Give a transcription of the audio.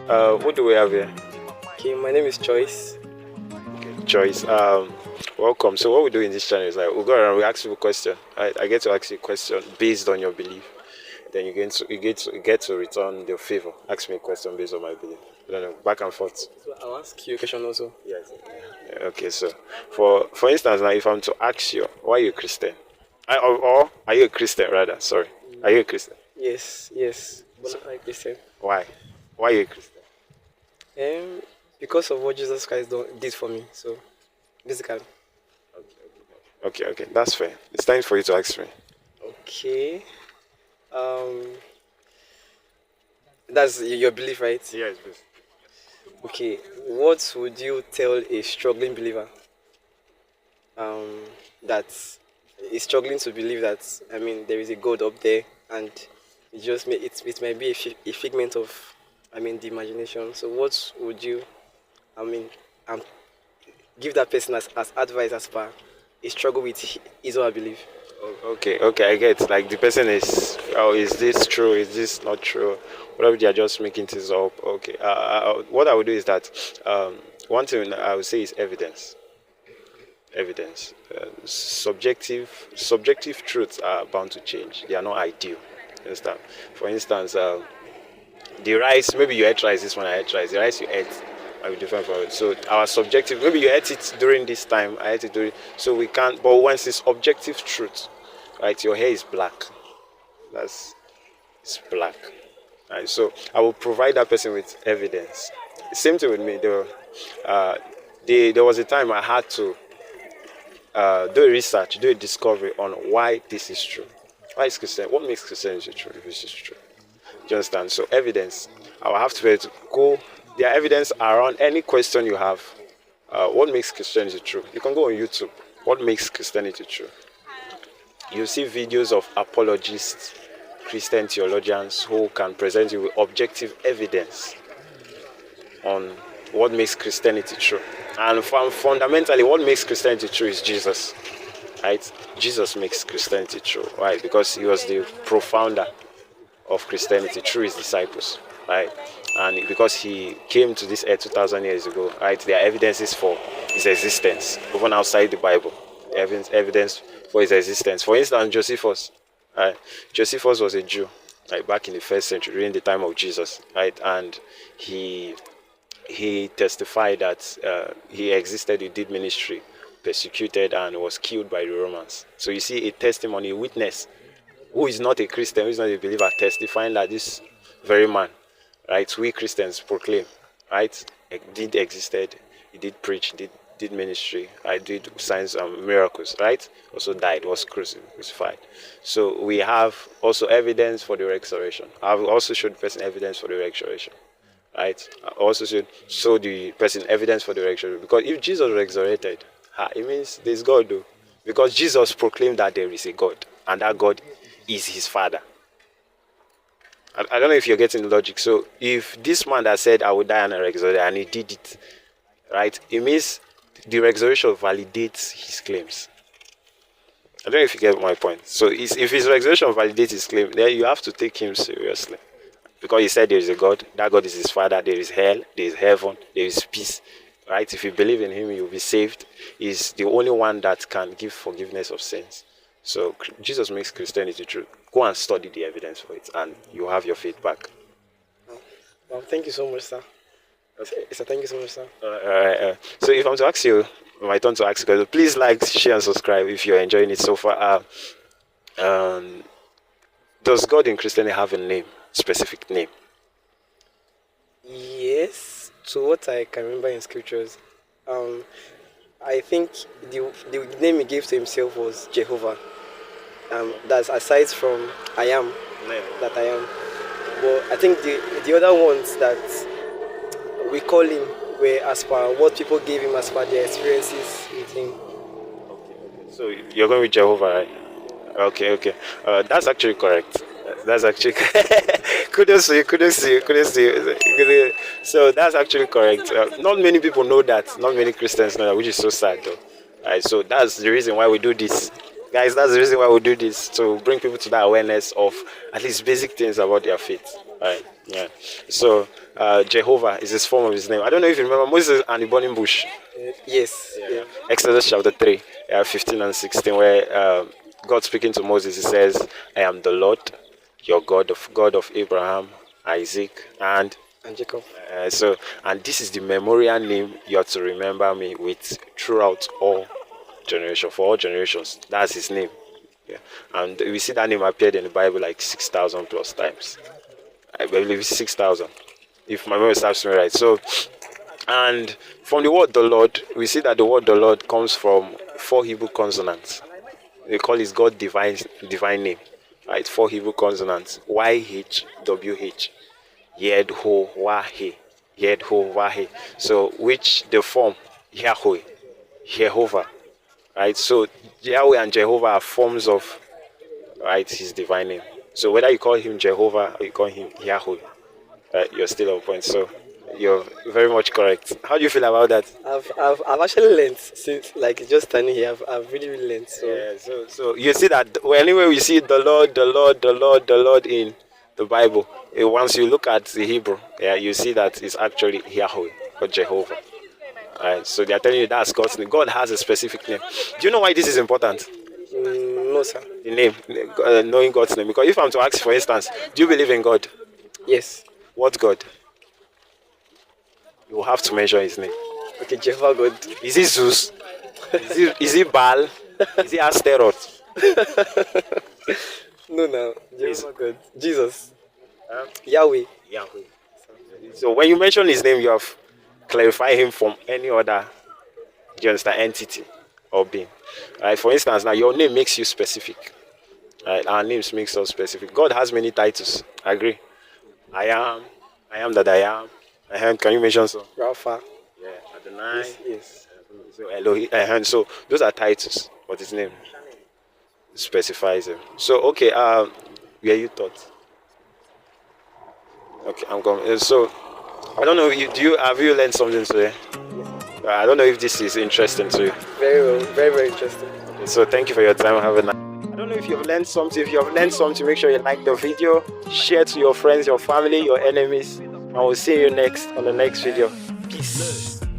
What do we have here? Okay, my name is Choice. Choice. Welcome. So what we do in this channel is like we go around, we ask you a question. I get to ask you a question based on your belief. Then you get to return the favor. Ask me a question based on my belief. I don't know, back and forth. So I'll ask you a question also. Yes. Okay. So for instance, now if I'm to ask you, why are you a Christian? Or are you a Christian rather? Sorry. Are you a Christian? Yes. Bona fide Christian. Why? Why are you a Christian? Um, because of what Jesus Christ did for me. So basically, Okay. That's fair. It's time for you to ask me. okay. Um, that's your belief, right? Yes, please. Okay. What would you tell a struggling believer? Um, that is struggling to believe that there is a God up there, and it might be a figment of the imagination. So what would you I mean um give that person as advice as per a struggle with his or her belief? Okay, I get like the person is, oh, is this true? Is this not true? Whatever, they are just making things up. Okay, what I would do is that one thing I would say is evidence. Evidence. Subjective truths are bound to change. They are not ideal. You understand? For instance, the rice, maybe you ate rice, this one I ate rice. The rice you ate might be different from it. So our subjective, maybe you ate it during this time, I ate it during, so we can't, but once it's objective truth, right, your hair is black. That's, it's black. Right, so I will provide that person with evidence. Same thing with me. Uh, there was a time I had to do a research, do a discovery on why this is true. Why is Christian? What makes Christianity true if this is true? Do you understand? So evidence. I will have to be able to go. There are evidence around any question you have. What makes Christianity true? You can go on YouTube. What makes Christianity true? You see videos of apologists, Christian theologians who can present you with objective evidence on what makes Christianity true. And fundamentally, what makes Christianity true is Jesus. Right? Jesus makes Christianity true. Right? Because he was the profounder of Christianity through his disciples. Right? And because he came to this earth 2,000 years ago, right, there are evidences for his existence, even outside the Bible. Evidence for his existence. For instance, Josephus. Right? Josephus was a Jew, right, back in the first century, during the time of Jesus, right, and he testified that he existed, he did ministry, persecuted, and was killed by the Romans. So you see a testimony, a witness, who is not a Christian, who is not a believer, testifying that this very man, right, we Christians proclaim, right, did existed, he did preach, did ministry, I did signs and miracles, right, also died, was crucified. So we have also evidence for the resurrection. I've also showed the person evidence for the resurrection, right? I also should show the person evidence for the resurrection, because if Jesus resurrected, it means there's God, though, because Jesus proclaimed that there is a God, and that God is his Father. I don't know if you're getting the logic. So if this man that said I will die and I resurrect, and he did it, right, it means the resurrection validates his claims. I don't know if you get my point. So if his resurrection validates his claim, then you have to take him seriously, because he said there is a God, that God is his Father, there is hell, there is heaven, there is peace, right? If you believe in him, you'll be saved. He's the only one that can give forgiveness of sins. So Jesus makes Christianity true. Go and study the evidence for it, and you have your faith back. Well, thank you so much, sir. Okay. Sir, thank you so much, sir. So if I'm to ask you, my turn to ask you, please like, share, and subscribe if you're enjoying it so far. Does God in Christianity have a name, specific name? Yes, to what I can remember in scriptures, um, I think the name he gave to himself was Jehovah. That's aside from I am that I am. But I think the other ones that we call him were as per what people gave him as per their experiences with him. So you're going with Jehovah, right? Okay. That's actually correct. That's actually kudos to you, kudos to you, kudos to you. So that's actually correct. Not many people know that. Not many Christians know that, which is so sad, though. Right, so that's the reason why we do this. Guys, that's the reason why we do this, to bring people to that awareness of at least basic things about their faith. Right? Yeah. So Jehovah is his form of his name. I don't know if you remember Moses and the burning bush. Yes. Yeah. Exodus chapter 3, 15 and 16, where God speaking to Moses, he says, I am the Lord, your God of Abraham, Isaac, and Jacob. and this is the memorial name you have to remember me with throughout all generations, for all generations. That's his name. Yeah. And we see that name appeared in the Bible like 6,000 plus times. I believe it's 6,000, if my memory serves me right. So, and from the word the Lord, we see that the word the Lord comes from 4 Hebrew consonants. They call it God divine name. Right? 4 Hebrew consonants. YHWH. Yed Ho Wahe. Yed Ho Wahe. So which the form Yahweh. Jehovah. Right? So Yahweh and Jehovah are forms of, right, his divine name. So whether you call him Jehovah or you call him Yahweh, you're still on point. So you're very much correct. How do you feel about that? I've actually learned since, like, just standing here. I've really learned. So Yeah. So you see that anyway we see the Lord in the Bible. Once you look at the Hebrew, you see that it's actually Yahweh or Jehovah. Right, so they're telling you that's God's name. God has a specific name. Do you know why this is important? No, sir. The name, knowing God's name. Because if I'm to ask, for instance, do you believe in God? Yes. What God? You will have to mention his name. Okay, Jehovah God. Is he Zeus? Is he Baal? Is he Asteroth? No, Jehovah God. Jesus. Yahweh. Yahweh. So when you mention his name, you have clarified him from any other, do you understand, entity or being. Right? For instance, now your name makes you specific. Right? Our names makes us specific. God has many titles. I agree. I am that I am. Can you mention some? Rapha. Yeah, Adonai. Yes. So Elohim. So those are titles, but his name specifies them. So okay, where you thought? Okay, I'm going. So I don't know. Have you learned something today? I don't know if this is interesting to you. Very well, very interesting. Okay, so thank you for your time. Have a nice. I don't know if you've learned something. If you have learned something, make sure you like the video, share to your friends, your family, your enemies, and we'll see you next on the next video. Peace.